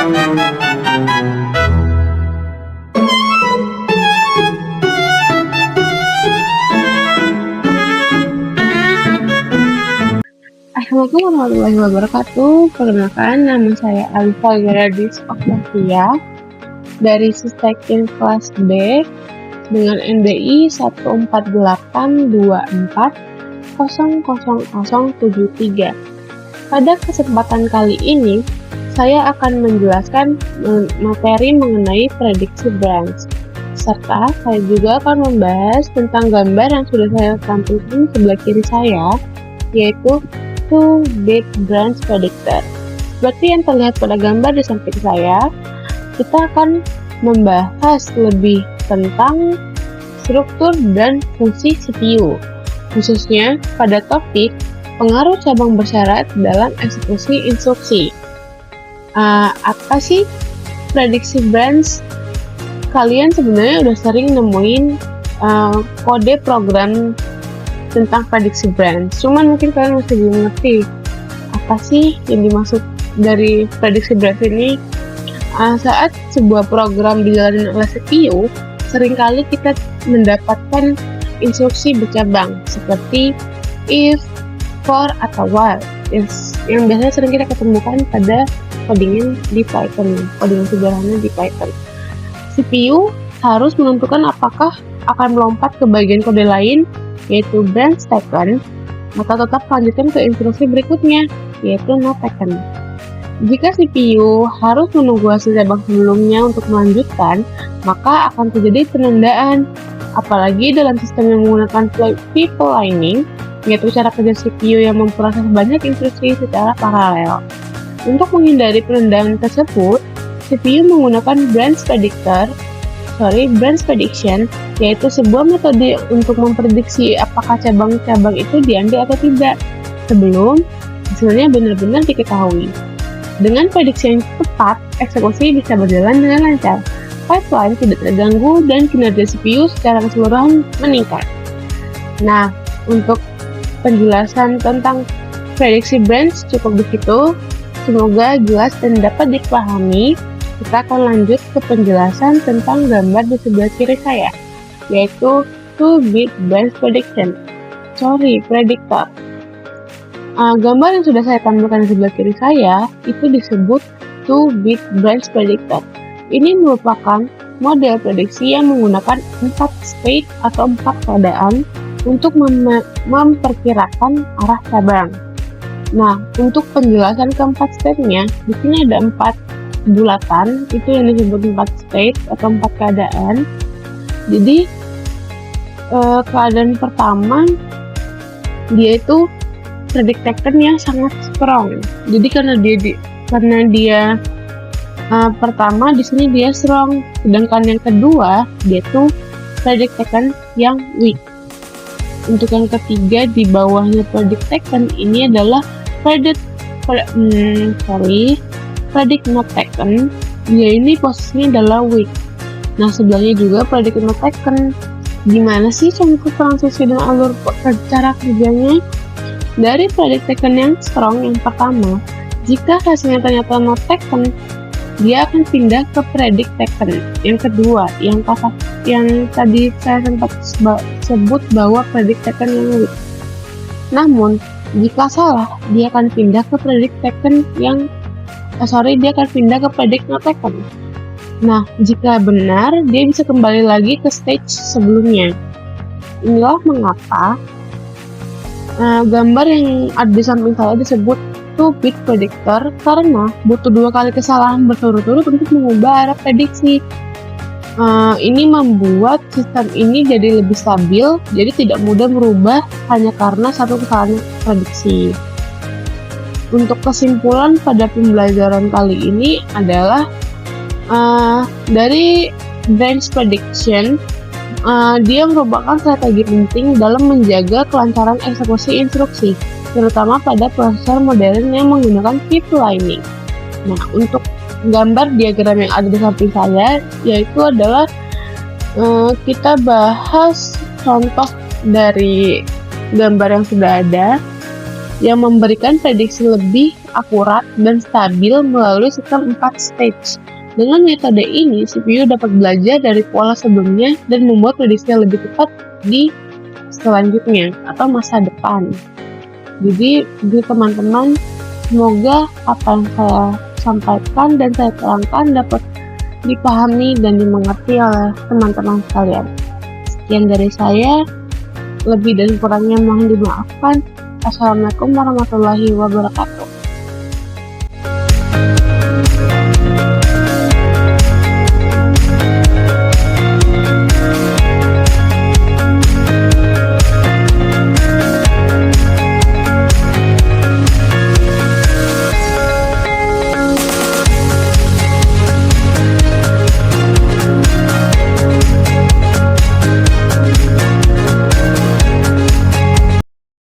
Assalamualaikum warahmatullahi wabarakatuh. Perkenalkan, nama saya Alifa Geradis Octavia dari Sistekin kelas B dengan NBI 14824000073. Pada kesempatan kali ini, saya akan menjelaskan materi mengenai prediksi branch, serta saya juga akan membahas tentang gambar yang sudah saya tampilkan sebelah kiri saya, yaitu 2-bit branch predictor. Seperti yang terlihat pada gambar di samping saya, kita akan membahas lebih tentang struktur dan fungsi CPU, khususnya pada topik pengaruh cabang bersyarat dalam eksekusi instruksi. Apa sih prediksi branch? Kalian sebenarnya udah sering nemuin kode program tentang prediksi branch, cuman mungkin kalian masih belum ngerti apa sih yang dimaksud dari prediksi branch ini. Saat sebuah program dijalani oleh CPU, seringkali kita mendapatkan instruksi bercabang seperti if, for, atau while, yang biasanya sering kita ketemukan pada codingan di Python, codingan sederhana di Python. CPU harus menentukan apakah akan melompat ke bagian kode lain, yaitu branch taken, atau tetap lanjutkan ke instruksi berikutnya, yaitu not taken. Jika CPU harus menunggu hasil cabang sebelumnya untuk melanjutkan, maka akan terjadi penundaan. Apalagi dalam sistem yang menggunakan pipelining, yaitu cara kerja CPU yang memproses banyak instruksi secara paralel. Untuk menghindari penundaan tersebut, CPU menggunakan branch prediction, yaitu sebuah metode untuk memprediksi apakah cabang-cabang itu diambil atau tidak sebelum hasilnya benar-benar diketahui. Dengan prediksi yang tepat, eksekusi bisa berjalan dengan lancar, pipeline tidak terganggu, dan kinerja CPU secara keseluruhan meningkat. Nah, untuk penjelasan tentang prediksi branch cukup begitu. Semoga jelas dan dapat dipahami. Kita akan lanjut ke penjelasan tentang gambar di sebelah kiri saya, yaitu 2-bit branch predictor. Gambar yang sudah saya tampilkan di sebelah kiri saya itu disebut 2-bit branch predictor. Ini merupakan model prediksi yang menggunakan 4 state atau 4 keadaan untuk memperkirakan arah cabang. Nah, untuk penjelasan keempat state-nya, di sini ada 4 bulatan, itu yang disebut 4 state atau 4 keadaan. Jadi keadaan pertama dia itu predict taken yang sangat strong. Jadi karena dia pertama di sini dia strong, sedangkan yang kedua dia itu predict taken yang weak. Untuk yang ketiga di bawahnya predict taken ini adalah predict not taken, dia ini posisinya adalah weak. Nah, sebelahnya juga predict not taken. Gimana sih contoh transisi dan alur cara kerjanya? Dari predict taken yang strong yang pertama, jika hasilnya ternyata not taken, dia akan pindah ke predict taken yang kedua, yang tadi saya sempat sebut bahwa predict taken yang weak. Namun, jika salah, dia akan pindah ke predict taken not taken. Nah, jika benar, dia bisa kembali lagi ke stage sebelumnya. Inilah mengapa gambar yang ada di samping saya disebut 2-bit predictor, karena butuh 2 kali kesalahan berturut-turut untuk mengubah arah prediksi. Ini membuat sistem ini jadi lebih stabil, jadi tidak mudah merubah hanya karena satu kesalahan prediksi. Untuk kesimpulan pada pembelajaran kali ini adalah dari branch prediction, dia merupakan strategi penting dalam menjaga kelancaran eksekusi instruksi, terutama pada prosesor modern yang menggunakan pipelining. Nah, untuk gambar diagram yang ada di samping saya, yaitu adalah kita bahas contoh dari gambar yang sudah ada. yang memberikan prediksi lebih akurat dan stabil melalui sistem 4 stage. Dengan metode ini, CPU dapat belajar dari pola sebelumnya dan membuat prediksi yang lebih tepat di selanjutnya atau masa depan. Jadi, teman-teman, semoga apa yang saya sampaikan dan saya terangkan dapat dipahami dan dimengerti oleh teman-teman sekalian. Sekian dari saya, lebih dan kurangnya mohon dimaafkan. Assalamualaikum warahmatullahi wabarakatuh.